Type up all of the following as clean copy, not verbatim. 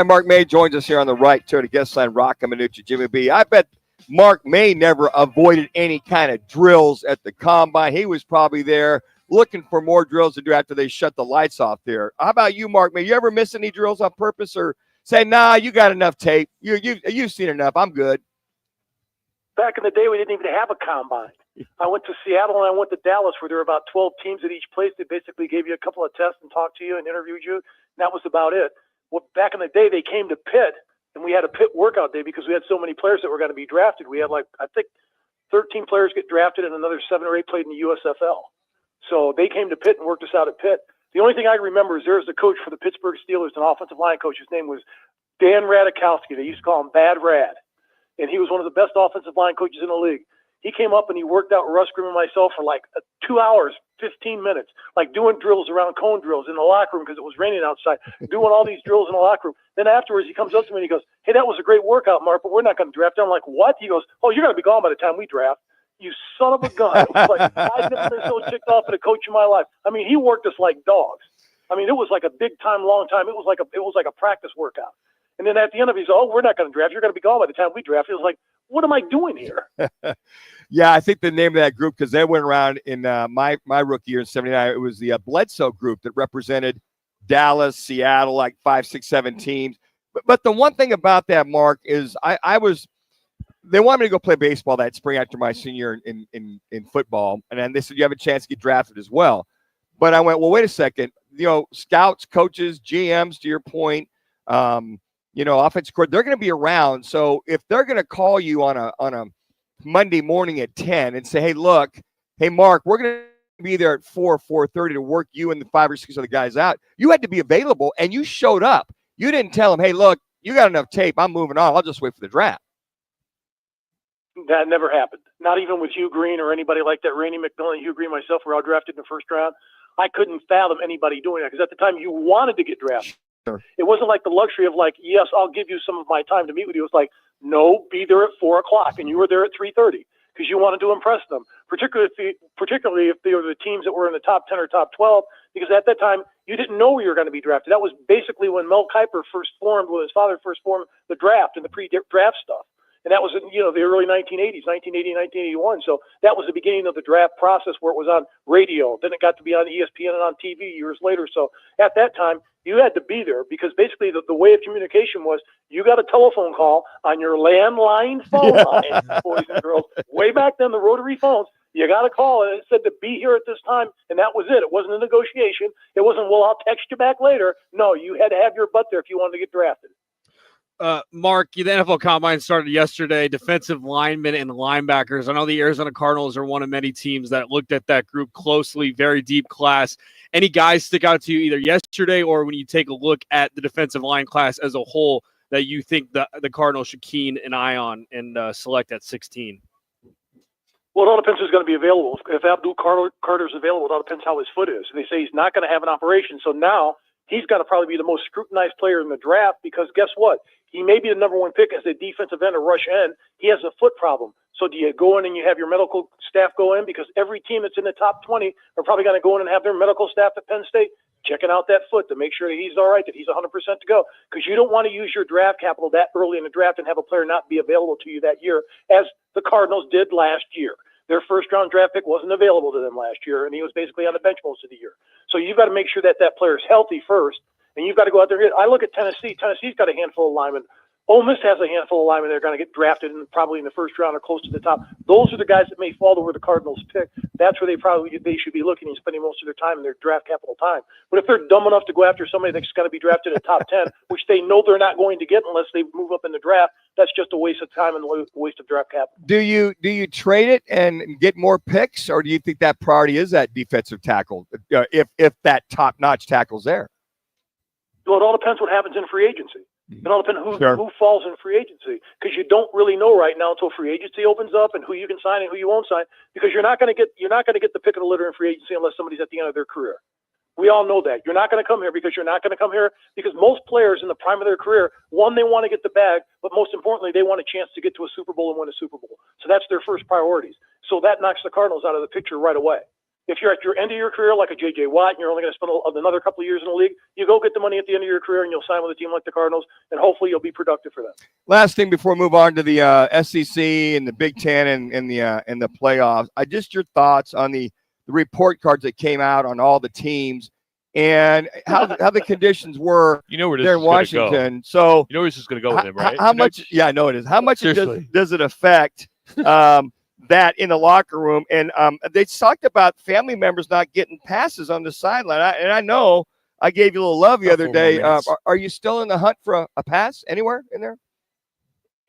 Mark May joins us here on the right to the guest line, Rocca Minucci, Jimmy B. I bet Mark May never avoided any kind of drills at the combine. He was probably there looking for more drills to do after they shut the lights off there. How about you, Mark May? You ever miss any drills on purpose or say, nah, you got enough tape. You've seen enough. I'm good. Back in the day, we didn't even have a combine. I went to Seattle and I went to Dallas where there were about 12 teams at each place. They basically gave you a couple of tests and talked to you and interviewed you. And that was about it. Well, back in the day, they came to Pitt, and we had a Pitt workout day because we had so many players that were going to be drafted. We had, I think 13 players get drafted and another 7 or 8 played in the USFL. So they came to Pitt and worked us out at Pitt. The only thing I remember is there was the coach for the Pittsburgh Steelers, an offensive line coach. His name was Dan Radikowski. They used to call him Bad Rad. And he was one of the best offensive line coaches in the league. He came up and he worked out Russ Grimm and myself for 2 hours, 15 minutes, doing drills around cone drills in the locker room because it was raining outside, doing all these drills in the locker room. Then afterwards, he comes up to me and he goes, hey, that was a great workout, Mark, but we're not going to draft you. I'm like, what? He goes, oh, you're going to be gone by the time we draft. You son of a gun. It was I've never been so ticked off at a coach in my life. I mean, he worked us like dogs. I mean, it was like a big time, long time. It was like a practice workout. And then at the end of it, he said, oh, we're not going to draft. You're going to be gone by the time we draft. It was like, what am I doing here? Yeah, I think the name of that group, because they went around in my rookie year in '79, it was the Bledsoe group that represented Dallas, Seattle, 5, 6, 7 teams. But the one thing about that, Mark, is they wanted me to go play baseball that spring after my senior in football. And then they said, you have a chance to get drafted as well. But I went, well, wait a second. Scouts, coaches, GMs, to your point, offensive court, they're going to be around. So if they're going to call you on a Monday morning at 10 and say, hey, Mark, we're going to be there at 4:30 to work you and the 5 or 6 other guys out. You had to be available, and you showed up. You didn't tell them, hey, look, you got enough tape. I'm moving on. I'll just wait for the draft. That never happened. Not even with Hugh Green or anybody like that. Randy McMillan, Hugh Green, myself, were all drafted in the first round. I couldn't fathom anybody doing that because at the time you wanted to get drafted. Sure. It wasn't like the luxury of yes, I'll give you some of my time to meet with you. It was like, no, be there at 4 o'clock, and you were there at 3:30 because you wanted to impress them, particularly if they were the teams that were in the top 10 or top 12, because at that time you didn't know where you were going to be drafted. That was basically when Mel Kiper when his father first formed the draft and the pre-draft stuff. And that was in, the early 1980s, 1980, 1981. So that was the beginning of the draft process where it was on radio. Then it got to be on ESPN and on TV years later. So at that time, you had to be there because basically the way of communication was you got a telephone call on your landline phone line, boys and girls. Way back then, the rotary phones, you got a call and it said to be here at this time, and that was it. It wasn't a negotiation. It wasn't, well, I'll text you back later. No, you had to have your butt there if you wanted to get drafted. Mark, the NFL Combine started yesterday. Defensive linemen and linebackers. I know the Arizona Cardinals are one of many teams that looked at that group closely, very deep class. Any guys stick out to you either yesterday or when you take a look at the defensive line class as a whole that you think the Cardinals should keen an eye on and select at 16? Well, it all depends who's going to be available. If Abdul Carter's available, it all depends how his foot is. They say he's not going to have an operation, so now he's got to probably be the most scrutinized player in the draft because guess what? He may be the number 1 pick as a defensive end or rush end. He has a foot problem. So do you go in and you have your medical staff go in? Because every team that's in the top 20 are probably going to go in and have their medical staff at Penn State checking out that foot to make sure that he's all right, that he's 100% to go. Because you don't want to use your draft capital that early in the draft and have a player not be available to you that year, as the Cardinals did last year. Their first-round draft pick wasn't available to them last year, and he was basically on the bench most of the year. So you've got to make sure that that player is healthy first, and you've got to go out there and get. I look at Tennessee. Tennessee's got a handful of linemen. Ole Miss has a handful of linemen that are going to get drafted probably in the first round or close to the top. Those are the guys that may fall to where the Cardinals pick. That's where they should be looking and spending most of their time and their draft capital time. But if they're dumb enough to go after somebody that's going to be drafted in top 10, which they know they're not going to get unless they move up in the draft, that's just a waste of time and a waste of draft capital. Do you trade it and get more picks, or do you think that priority is that defensive tackle if that top-notch tackle's there? Well, it all depends what happens in free agency. It all depends who falls in free agency, because you don't really know right now until free agency opens up and who you can sign and who you won't sign, because you're not going to get the pick of the litter in free agency unless somebody's at the end of their career. We all know that. You're not going to come here because most players in the prime of their career, one, they want to get the bag, but most importantly, they want a chance to get to a Super Bowl and win a Super Bowl. So that's their first priorities. So that knocks the Cardinals out of the picture right away. If you're at your end of your career, like a J.J. Watt, and you're only going to spend another couple of years in the league, you go get the money at the end of your career, and you'll sign with a team like the Cardinals, and hopefully you'll be productive for them. Last thing before we move on to the SEC and the Big Ten and the playoffs, just your thoughts on the report cards that came out on all the teams and how the conditions were where this there in is gonna Washington. go. So Where this is going to go with him, right? How much? Yeah, I know it is. How much Seriously. does it affect that in the locker room? And they talked about family members not getting passes on the sideline. I know I gave you a little love the other day. Are you still in the hunt for a pass anywhere in there?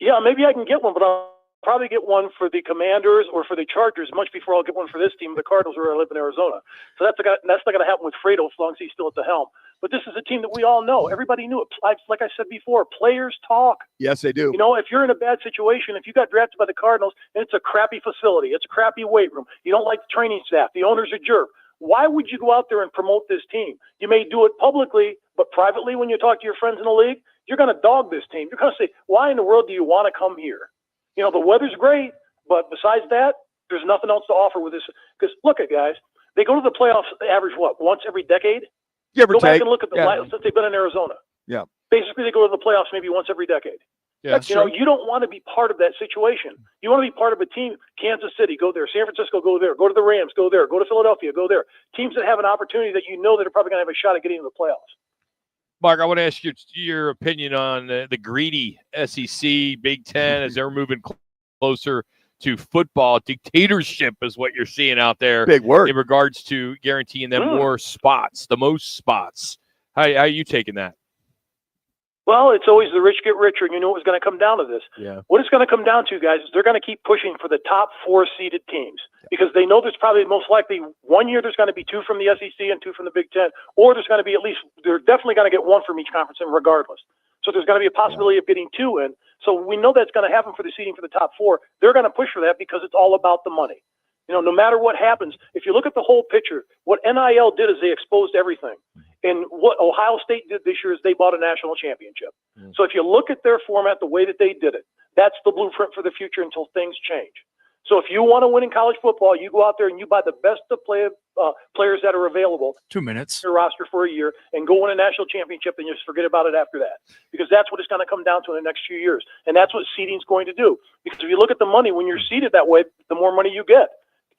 Yeah, maybe I can get one, but I'll probably get one for the Commanders or for the Chargers much before I'll get one for this team, the Cardinals, where I live in Arizona. So that's not going to happen with Fredo as long as he's still at the helm. But this is a team that we all know. Everybody knew it. Like I said before, players talk. Yes, they do. If you're in a bad situation, if you got drafted by the Cardinals and it's a crappy facility, it's a crappy weight room, you don't like the training staff, the owner's a jerk, why would you go out there and promote this team? You may do it publicly, but privately when you talk to your friends in the league, you're going to dog this team. You're going to say, why in the world do you want to come here? The weather's great, but besides that, there's nothing else to offer with this. Because look at guys, they go to the playoffs average, once every decade? Go back and look at the last since they've been in Arizona. Yeah. Basically, they go to the playoffs maybe once every decade. Yeah, that's true. You don't want to be part of that situation. You want to be part of a team. Kansas City, go there. San Francisco, go there. Go to the Rams, go there. Go to Philadelphia, go there. Teams that have an opportunity that that are probably going to have a shot at getting into the playoffs. Mark, I want to ask you your opinion on the greedy SEC, Big Ten, as they're moving closer to football. Dictatorship is what you're seeing out there. Big word. In regards to guaranteeing them more spots, the most spots. How are you taking that? Well, it's always the rich get richer, and you know it was going to come down to this. Yeah. What it's going to come down to, guys, is they're going to keep pushing for the top 4 seeded teams because they know there's probably most likely one year there's going to be 2 from the SEC and 2 from the Big Ten, or there's going to be they're definitely going to get 1 from each conference in regardless. So there's going to be a possibility of getting 2 in. So we know that's going to happen for the seeding for the top 4. They're going to push for that because it's all about the money. No matter what happens, if you look at the whole picture, what NIL did is they exposed everything. And what Ohio State did this year is they bought a national championship. So if you look at their format, the way that they did it, that's the blueprint for the future until things change. So if you want to win in college football, you go out there and you buy the best of players that are available. 2 minutes. Your roster for a year and go win a national championship and just forget about it after that. Because that's what it's going to come down to in the next few years. And that's what seeding is going to do. Because if you look at the money, when you're seeded that way, the more money you get.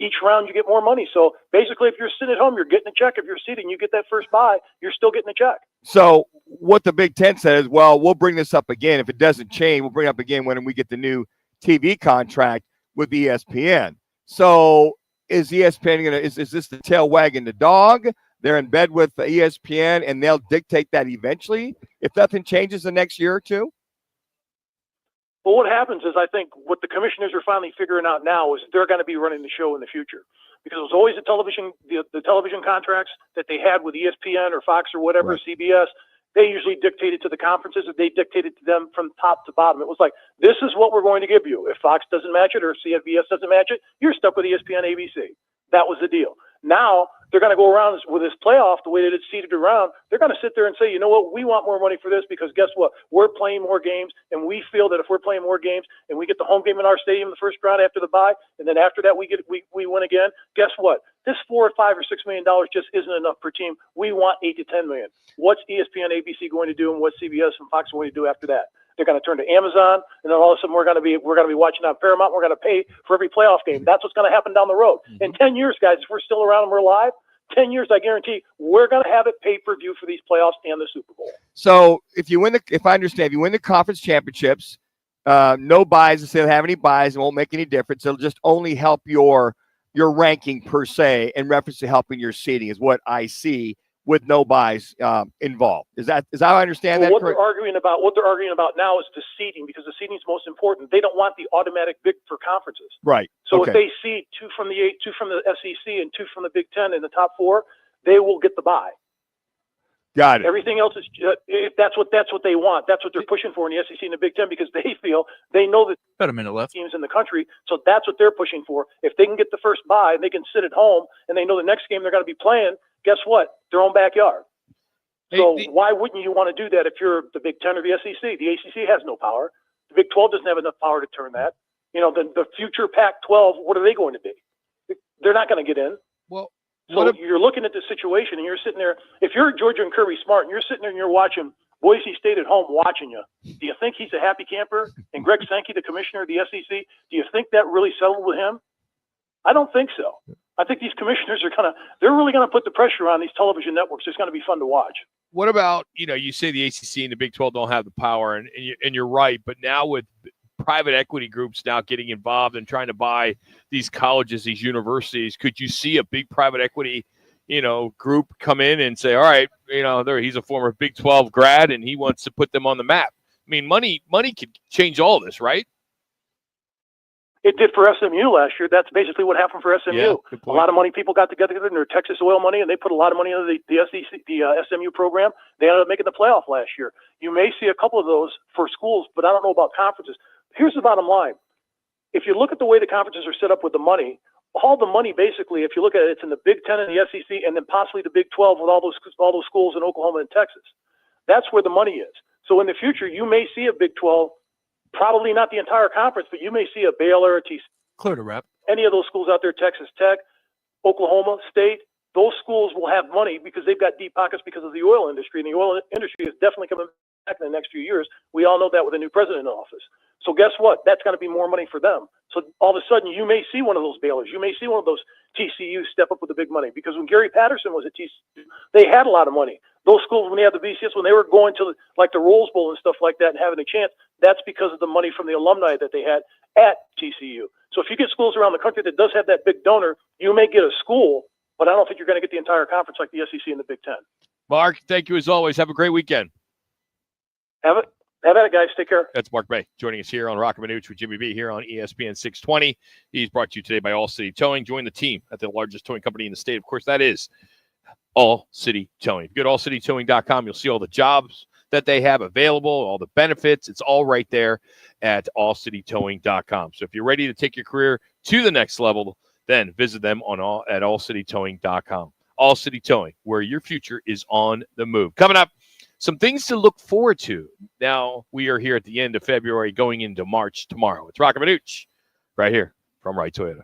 Each round you get more money. So basically, if you're sitting at home, you're getting a check. If you're seated and you get that first buy, you're still getting a check. So what the Big Ten said is, well, we'll bring this up again. If it doesn't change, we'll bring it up again when we get the new TV contract with ESPN. So is ESPN going to, is this the tail wagging the dog? They're in bed with the ESPN and they'll dictate that eventually if nothing changes the next year or two? Well, what happens is I think what the commissioners are finally figuring out now is they're going to be running the show in the future because it was always the television contracts that they had with ESPN or Fox or whatever, right. CBS. They usually dictated to the conferences or they dictated to them from top to bottom. It was like, this is what we're going to give you. If Fox doesn't match it or CBS doesn't match it, you're stuck with ESPN, ABC. That was the deal. Now they're going to go around with this playoff, the way that it's seeded around. They're going to sit there and say, you know what, we want more money for this because guess what? We're playing more games, and we feel that if we're playing more games and we get the home game in our stadium the first round after the bye, and then after that we win again. Guess what? This $4 or $5 or $6 million just isn't enough per team. We want $8 to $10 million. What's ESPN, ABC going to do, and what's CBS and Fox going to do after that? They're going to turn to Amazon, and then all of a sudden we're going to be watching on Paramount. We're going to pay for every playoff game. That's what's going to happen down the road. In 10 years, guys, if we're still around and we're live, 10 years, I guarantee we're going to have it pay-per-view for these playoffs and the Super Bowl. So if I understand, if you win the conference championships, no buys, instead of having any buys, it won't make any difference. It'll just only help your ranking per se in reference to helping your seeding is what I see with no buys involved. Is that how I understand that? What they're arguing about now is the seeding because the seeding is most important. They don't want the automatic bid for conferences. Right. So okay. If they seed 2 from the SEC and 2 from the Big Ten in the top 4, they will get the bye. Got it. Everything else is if that's what they want. That's what they're pushing for in the SEC and the Big Ten because they know that about a minute left teams in the country. So that's what they're pushing for. If they can get the first bye and they can sit at home and they know the next game they're going to be playing, guess what? Their own backyard. So why wouldn't you want to do that if you're the Big Ten or the SEC? The ACC has no power. The Big 12 doesn't have enough power to turn that. The future Pac-12, what are they going to be? They're not going to get in. Well, So you're looking at the situation, and you're sitting there. If you're Georgia and Kirby Smart, and you're sitting there and you're watching Boise State at home watching you, do you think he's a happy camper? And Greg Sankey, the commissioner of the SEC, do you think that really settled with him? I don't think so. I think these commissioners they're really going to put the pressure on these television networks. It's going to be fun to watch. What about, you say the ACC and the Big 12 don't have the power, and you're right, but now with private equity groups now getting involved and trying to buy these colleges, these universities, could you see a big private equity, group come in and say, all right, he's a former Big 12 grad and he wants to put them on the map? I mean, money could change all this, right? It did for SMU last year. That's basically what happened for SMU. Yeah, a lot of money, people got together in their Texas oil money, and they put a lot of money into the SMU program. They ended up making the playoff last year. You may see a couple of those for schools, but I don't know about conferences. Here's the bottom line. If you look at the way the conferences are set up with the money, all the money basically, if you look at it, it's in the Big 10 and the SEC, and then possibly the Big 12 with all those schools in Oklahoma and Texas. That's where the money is. So in the future, you may see a Big 12, probably not the entire conference, but you may see a Baylor, a TCU, Clear to rep. any of those schools out there, Texas Tech, Oklahoma State. Those schools will have money because they've got deep pockets because of the oil industry, and the oil industry is definitely coming back in the next few years. We all know that with a new president in office. So guess what? That's going to be more money for them. So all of a sudden, you may see one of those Baylors. You may see one of those TCU step up with the big money, because when Gary Patterson was at TCU, they had a lot of money. Those schools, when they had the BCS, when they were going to the Rose Bowl and stuff like that and having a chance, that's because of the money from the alumni that they had at TCU. So if you get schools around the country that does have that big donor, you may get a school, but I don't think you're going to get the entire conference like the SEC and the Big 10. Mark, thank you as always. Have a great weekend. Have at it, guys. Take care. That's Mark May joining us here on Rock and Manuch with Jimmy B here on ESPN 620. He's brought to you today by All City Towing. Join the team at the largest towing company in the state. Of course, that is All City Towing. If you go to allcitytowing.com, you'll see all the jobs that they have available, all the benefits. It's all right there at allcitytowing.com. So if you're ready to take your career to the next level, then visit them at allcitytowing.com. All City Towing, where your future is on the move. Coming up, some things to look forward to. Now, we are here at the end of February, going into March tomorrow. It's Rock and Manuch right here from Wright Toyota.